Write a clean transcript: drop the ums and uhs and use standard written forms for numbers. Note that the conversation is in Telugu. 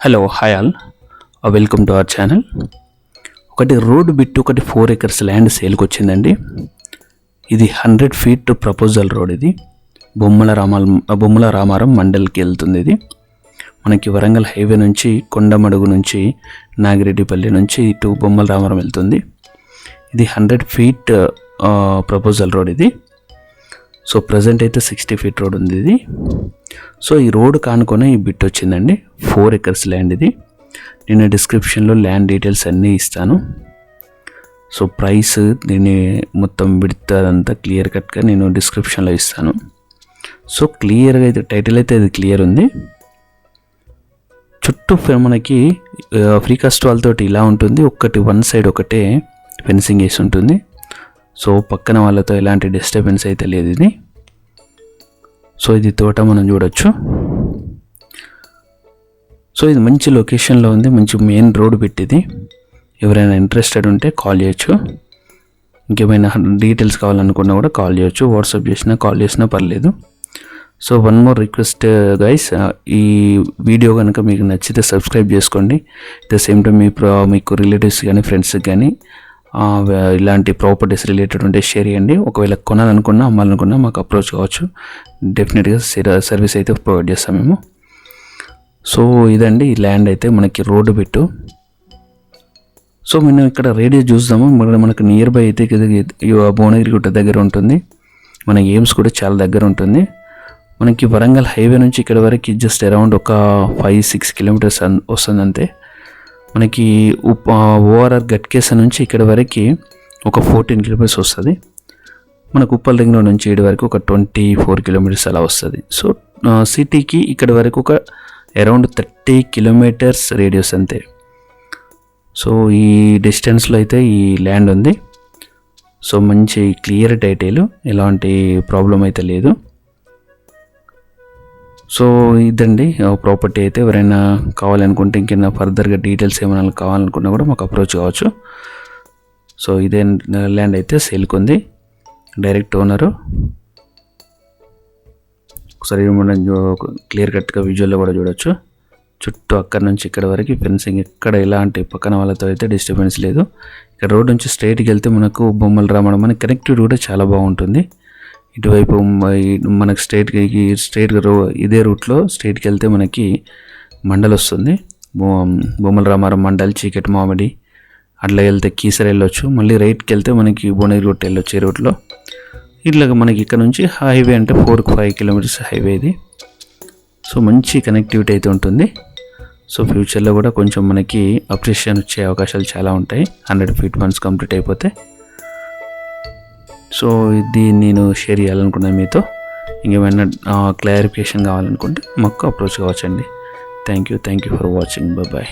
Hello hi all, welcome to our channel. ఒకటి రోడ్ బిట్, ఒకటి 4 acres ల్యాండ్ సేల్కి వచ్చిందండి. ఇది 100 feet ప్రపోజల్ రోడ్. ఇది బొమ్మల రామారం మండల్కి వెళ్తుంది. ఇది మనకి వరంగల్ హైవే నుంచి కొండమడుగు నుంచి నాగిరెడ్డిపల్లి నుంచి ఇటు బొమ్మల రామారం వెళ్తుంది. ఇది 100 feet ప్రపోజల్ రోడ్. ఇది సో ప్రజెంట్ అయితే 60 feet రోడ్ ఉంది ఇది. సో ఈ రోడ్ కానుకొని ఈ బిట్ వచ్చిందండి. 4 acres ల్యాండ్ ఇది. నేను డిస్క్రిప్షన్లో ల్యాండ్ డీటెయిల్స్ అన్నీ ఇస్తాను. సో ప్రైస్ దీన్ని మొత్తం విడతారంతా క్లియర్ కట్గా నేను డిస్క్రిప్షన్లో ఇస్తాను. సో క్లియర్గా అయితే టైటిల్ అయితే అది క్లియర్ ఉంది. చుట్టూ మనకి ఫ్రీ కాస్ట్ వాళ్ళతోటి ఇలా ఉంటుంది. వన్ సైడ్ ఒకటే ఫెన్సింగ్ వేసి ఉంటుంది. సో పక్కన వాళ్ళతో ఎలాంటి డిస్టర్బెన్స్ అయితే లేదు ఇది. సో ఇది తోట మనం చూడొచ్చు. సో ఇది మంచి లొకేషన్లో ఉంది, మంచి మెయిన్ రోడ్ పెట్టింది. ఎవరైనా ఇంట్రెస్టెడ్ ఉంటే కాల్ చేయొచ్చు. ఇంకేమైనా డీటెయిల్స్ కావాలనుకున్నా కూడా కాల్ చేయొచ్చు. వాట్సాప్ చేసినా కాల్ చేసినా పర్లేదు. So one more request guys, ఈ వీడియో కనుక మీకు నచ్చితే సబ్స్క్రైబ్ చేసుకోండి. అట్ ద సేమ్ టైం మీకు రిలేటివ్స్ కానీ ఫ్రెండ్స్కి కానీ ఇలాంటి ప్రాపర్టీస్ రిలేటెడ్ ఉంటే షేర్ చేయండి. ఒకవేళ కొనాలనుకున్నా అమ్మాలనుకున్నా మాకు అప్రోచ్ కావచ్చు. డెఫినెట్గా సర్వీస్ అయితే ప్రొవైడ్ చేస్తాం మేము. సో ఇదండి ఈ ల్యాండ్ అయితే మనకి రోడ్డు పెట్టు. సో మనం ఇక్కడ రేడియస్ చూద్దాము. మనకు నియర్ బై అయితే భువనగిరి గుట్ట దగ్గర ఉంటుంది. మన ఎయిమ్స్ కూడా చాలా దగ్గర ఉంటుంది. మనకి వరంగల్ హైవే నుంచి ఇక్కడ వరకు జస్ట్ అరౌండ్ ఒక 5-6 kilometers వస్తుంది అంతే. మనకి ఓఆర్ఆర్ గట్కేస నుంచి ఇక్కడ వరకు ఒక 14 kilometers వస్తుంది. మనకు ఉప్పల్ రింగ్ రోడ్ నుంచి ఇటు వరకు ఒక 24 kilometers అలా వస్తుంది. సో సిటీకి ఇక్కడ వరకు ఒక అరౌండ్ 30 kilometers రేడియస్ అంతే. సో ఈ డిస్టెన్స్లో అయితే ఈ ల్యాండ్ ఉంది. సో మంచి క్లియర్ టైటిల్, ఎలాంటి ప్రాబ్లం అయితే లేదు. సో ఇదండి ప్రాపర్టీ అయితే. ఎవరైనా కావాలనుకుంటే ఇంకేమైనా ఫర్దర్గా డీటెయిల్స్ ఏమైనా కావాలనుకున్నా కూడా మాకు అప్రోచ్ కావచ్చు. సో ఇదే ల్యాండ్ అయితే సేల్కి ఉంది. Direct owner. ఒకసారి మనం క్లియర్ కట్గా విజువల్లో కూడా చూడొచ్చు. చుట్టూ అక్కడి నుంచి ఇక్కడ వరకు ఫెన్సింగ్, ఎక్కడ ఎలాంటి పక్కన వాళ్ళతో అయితే డిస్టర్బెన్స్ లేదు. ఇక్కడ రోడ్ నుంచి స్ట్రైట్కి వెళ్తే మనకు బొమ్మల రామారం మనకి కనెక్టివిటీ కూడా చాలా బాగుంటుంది. ఇటువైపు మనకు స్ట్రైట్గా ఇదే రూట్లో స్ట్రైట్కి వెళ్తే మనకి మండల్ వస్తుంది. బొమ్మల రామారం మండల్, చీకటి మామిడి అట్లా వెళ్తే కీసర వెళ్ళొచ్చు. మళ్ళీ రైట్కి వెళ్తే మనకి భువనగిరి గుట్ట వెళ్ళొచ్చు ఈ రూట్లో. ఇట్లా మనకి ఇక్కడ నుంచి హైవే అంటే 4-5 kilometers హైవే ఇది. సో మంచి కనెక్టివిటీ అయితే ఉంటుంది. సో ఫ్యూచర్లో కూడా కొంచెం మనకి అప్రిషియేషన్ వచ్చే అవకాశాలు చాలా ఉంటాయి 100 feet వన్స్ కంప్లీట్ అయిపోతే. సో ఇది నేను షేర్ చేయాలనుకున్నాను మీతో. ఇంకేమైనా క్లారిఫికేషన్ కావాలనుకుంటే మాకు అప్రోచ్ కావచ్చండి. Thank you for watching. Bye.